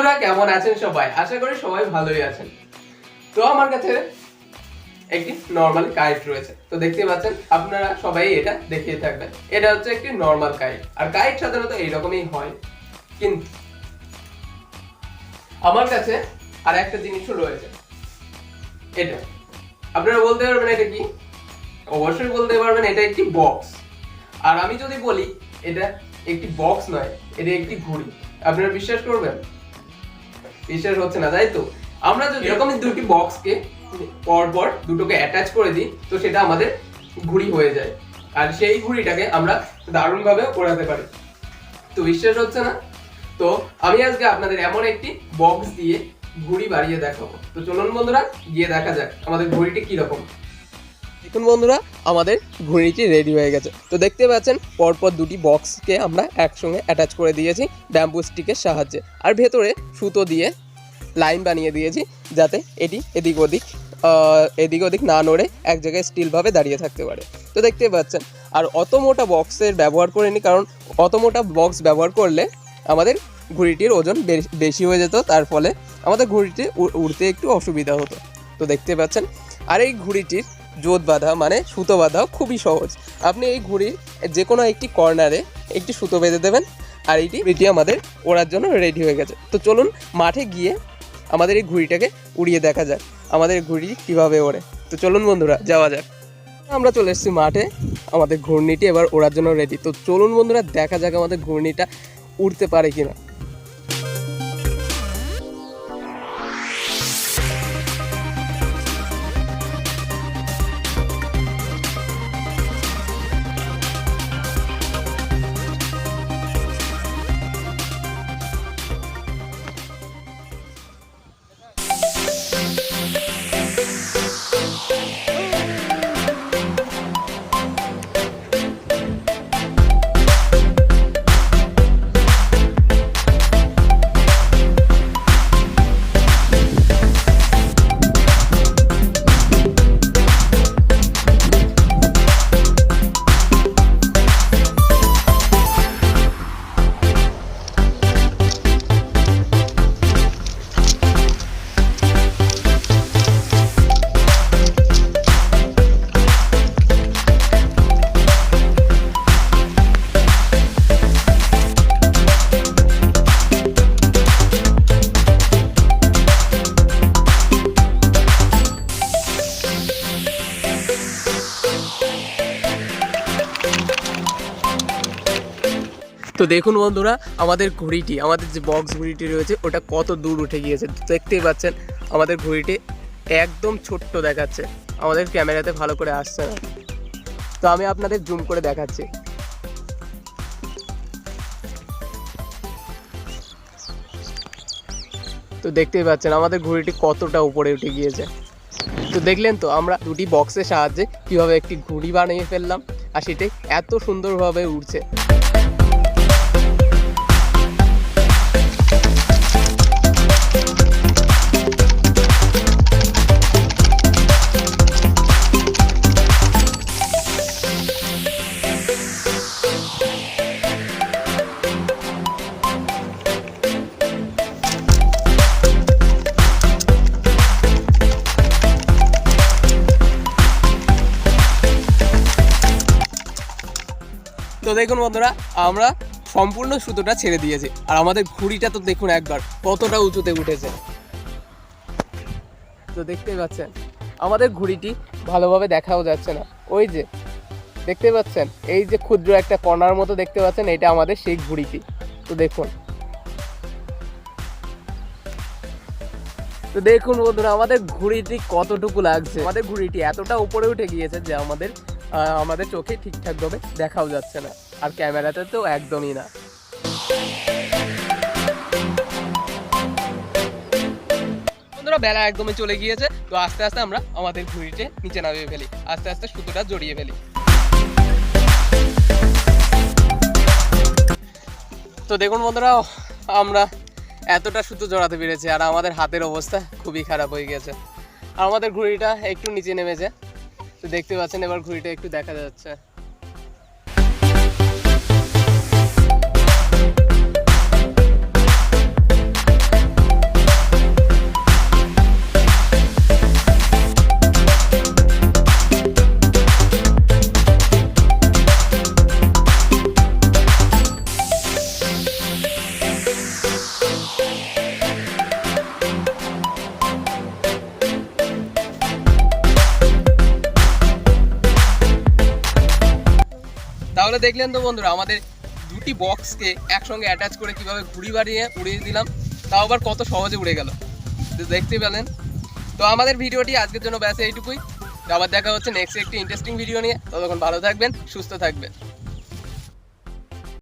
বন্ধুরা কেমন আছেন সবাই? আশা করি সবাই ভালোই আছেন। তো আমার কাছে একটি নরমাল কাইট রয়েছে। তো দেখতে পাচ্ছেন আপনারা সবাই এটা দেখিয়ে থাকবেন। এটা হচ্ছে একটি নরমাল কাইট। আর কাইট সাধারণত এইরকমই হয়। কিন্তু আমার কাছে আর একটা জিনিসও রয়েছে। এটা আপনারা বলতে পারবেন এটা কি? অবশ্যই বলতে পারবেন এটা একটি বক্স। আর আমি যদি বলি এটা একটি বক্স নয়, এটা একটি ঘড়ি, আপনারা বিশ্বাস করবেন? বিশ্বাস হচ্ছে না, তাই তো? আমরা যদি এরকমই দুটি বক্সকে পর দুটোকে অ্যাটাচ করে দিই তো সেটা আমাদের ঘড়ি হয়ে যায়। আর সেই ঘড়িটাকে আমরা দারুণভাবে ওড়াতে পারি। তো বিশ্বাস হচ্ছে না? তো আমি আজকে আপনাদের এমন একটি বক্স দিয়ে ঘড়ি বাড়িয়ে দেখাবো। তো চলুন বন্ধুরা গিয়ে দেখা যাক আমাদের ঘড়িটি কিরকম। দেখুন বন্ধুরা, আমাদের ঘড়িটি রেডি হয়ে গেছে। তো দেখতে পাচ্ছেন পরপর দুটি বক্সকে আমরা একসঙ্গে অ্যাটাচ করে দিয়েছি ব্যাম্বু স্টিকের সাহায্যে। আর ভেতরে সুতো দিয়ে লাইন বানিয়ে দিয়েছি যাতে এটি এদিক ওদিক না নড়ে এক জায়গায় স্টিলভাবে দাঁড়িয়ে থাকতে পারে। তো দেখতে পাচ্ছেন আর অত মোটা বক্সের ব্যবহার করিনি, কারণ অত মোটা বক্স ব্যবহার করলে আমাদের ঘড়িটির ওজন বেশি হয়ে যেত, তার ফলে আমাদের ঘড়িটি উড়তে একটু অসুবিধা হতো। তো দেখতে পাচ্ছেন আর এই ঘড়িটির জোত বাঁধা মানে সুতো বাঁধাও খুবই সহজ। আপনি এই ঘড়ির যে কোনো একটি কর্নারে একটি সুতো বেঁধে দেবেন আর এটি আমাদের ওড়ার জন্য রেডি হয়ে গেছে। তো চলুন মাঠে গিয়ে আমাদের এই ঘড়িটাকে উড়িয়ে দেখা যাক আমাদের ঘড়ি কিভাবে ওড়ে। তো চলুন বন্ধুরা যাওয়া যাক। আমরা চলে এসেছি মাঠে, আমাদের ঘূর্ণিটি এবার ওড়ার জন্য রেডি। তো চলুন বন্ধুরা দেখা যাক আমাদের ঘূর্ণিটা উড়তে পারে কিনা। তো দেখুন বন্ধুরা, আমাদের ঘড়িটি, আমাদের যে বক্স ঘড়িটি রয়েছে ওটা কত দূর উঠে গিয়েছে। দেখতেই পাচ্ছেন আমাদের ঘড়িটি একদম ছোট্ট দেখাচ্ছে, আমাদের ক্যামেরাতে ভালো করে আসছে না। তো আমি আপনাদের জুম করে দেখাচ্ছি। তো দেখতেই পাচ্ছেন আমাদের ঘড়িটি কতটা উপরে উঠে গিয়েছে। তো দেখলেন তো আমরা দুটি বক্সের সাহায্যে কীভাবে একটি ঘড়ি বানিয়ে ফেললাম আর সেটি এত সুন্দরভাবে উড়ছে। তো দেখুন বন্ধুরা, আমরা সম্পূর্ণ সুতোটা ছেড়ে দিয়েছি আর আমাদের ঘড়িটা তো দেখুন একবার কতটা উঁচুতে উঠেছে। তো দেখতেই পাচ্ছেন আমাদের ঘড়িটি ভালোভাবে দেখাও যাচ্ছে না। ওই যে দেখতে পাচ্ছেন এই যে ক্ষুদ্র একটা কণার মতো দেখতে পাচ্ছেন, এটা আমাদের সেই ঘড়িটি। তো দেখুন, তো দেখুন বন্ধুরা আমাদের ঘড়িটি কতটুকু লাগছে। আমাদের ঘড়িটি এতটা উপরে উঠে গিয়েছে যে আমাদের চোখে ঠিকঠাকভাবে দেখাও যাচ্ছে না, আর ক্যামেরাতে তো একদমই না। বন্ধুরা বেলা একদমই চলে গিয়েছে। তো আস্তে আস্তে আমরা আমাদের ঘড়িতে নিচে নামিয়ে ফেলি, আস্তে আস্তে সুতোটা জড়িয়ে ফেলি। তো দেখুন বন্ধুরা, আমরা এতটা সুতো জড়াতে পেরেছি আর আমাদের হাতের অবস্থা খুবই খারাপ হয়ে গেছে। আর আমাদের ঘড়িটা একটু নিচে নেমেছে। তো দেখতে পাচ্ছেন এবার ঘড়িটা একটু দেখা যাচ্ছে। তাহলে দেখলেন তো বন্ধুরা, আমাদের দুটি বক্সকে একসঙ্গে অ্যাটাচ করে কিভাবে ঘুড়ি বাড়িয়ে উড়িয়ে দিলাম, তাও আবার কত সহজে উড়ে গেল, দেখতে পেলেন। তো আমাদের ভিডিওটি আজকের জন্য ব্যাস এইটুকুই। আবার দেখা হচ্ছে নেক্সট একটি ইন্টারেস্টিং ভিডিও নিয়ে। ততক্ষণ ভালো থাকবেন, সুস্থ থাকবেন।